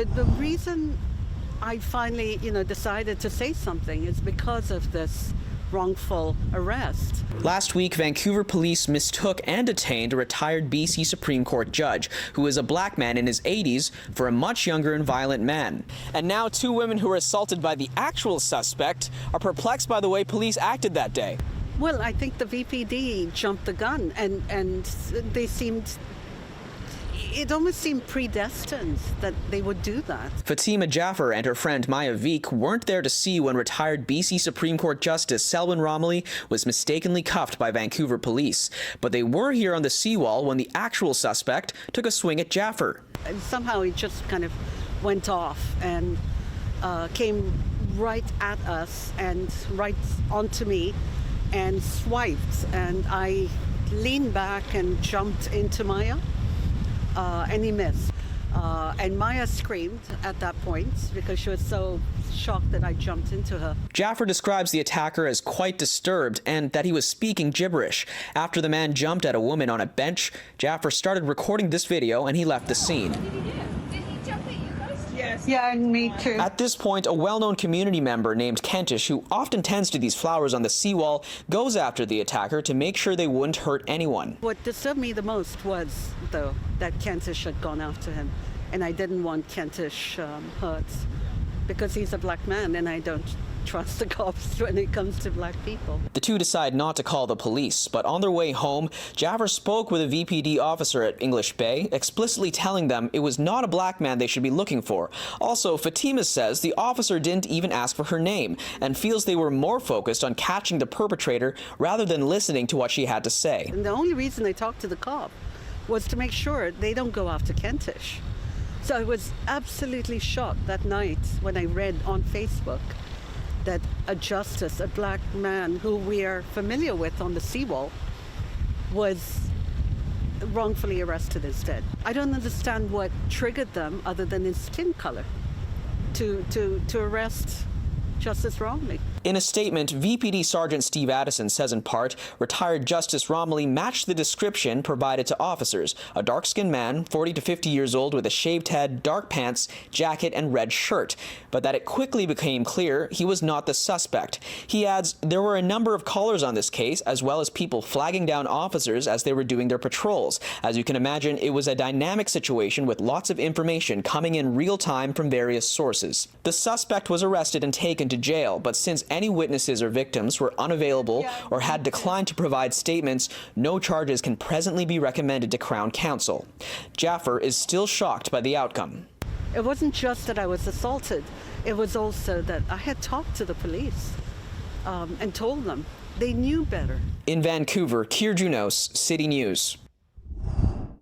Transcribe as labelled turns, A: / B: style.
A: The reason I finally, decided to say something is because of this wrongful arrest.
B: Last week, Vancouver Police mistook and detained a retired BC Supreme Court judge who is a black man in his 80s for a much younger and violent man. And now 2 women who were assaulted by the actual suspect are perplexed by the way police acted that day.
A: Well, I think the VPD jumped the gun and it almost seemed predestined that they would do that.
B: Fatima Jaffer and her friend Maya Veek weren't there to see when retired BC Supreme Court Justice Selwyn Romilly was mistakenly cuffed by Vancouver Police. But they were here on the seawall when the actual suspect took a swing at Jaffer.
A: And somehow he just kind of went off and came right at us and right onto me and swiped. And I leaned back and jumped into Maya. And he missed. And Maya screamed at that point because she was so shocked that I jumped into her.
B: Jaffer describes the attacker as quite disturbed and that he was speaking gibberish. After the man jumped at a woman on a bench, Jaffer started recording this video and he left the scene.
A: Yeah, and me too.
B: At this point, a well-known community member named Kentish, who often tends to these flowers on the seawall, goes after the attacker to make sure they wouldn't hurt anyone.
A: What disturbed me the most was, though, that Kentish had gone after him. And I didn't want Kentish hurt because he's a black man and I don't trust the cops when it comes to black people.
B: The 2 decide not to call the police, but on their way home, Jaffer spoke with a VPD officer at English Bay, explicitly telling them it was not a black man they should be looking for. Also, Fatima says the officer didn't even ask for her name and feels they were more focused on catching the perpetrator rather than listening to what she had to say.
A: And the only reason I talked to the cop was to make sure they don't go after Kentish. So I was absolutely shocked that night when I read on Facebook that a justice, a black man who we are familiar with on the seawall, was wrongfully arrested instead. I don't understand what triggered them other than his skin color to arrest Justice Romilly.
B: In a statement, VPD Sergeant Steve Addison says in part, retired Justice Romilly matched the description provided to officers, a dark-skinned man, 40 to 50 years old with a shaved head, dark pants, jacket, and red shirt, but that it quickly became clear he was not the suspect. He adds, there were a number of callers on this case, as well as people flagging down officers as they were doing their patrols. As you can imagine, it was a dynamic situation with lots of information coming in real time from various sources. The suspect was arrested and taken to jail, but since any witnesses or victims were unavailable or had declined to provide statements, no charges can presently be recommended to Crown Counsel. Jaffer is still shocked by the outcome.
A: It wasn't just that I was assaulted, it was also that I had talked to the police and told them they knew better.
B: In Vancouver, Kier, Junos, City News.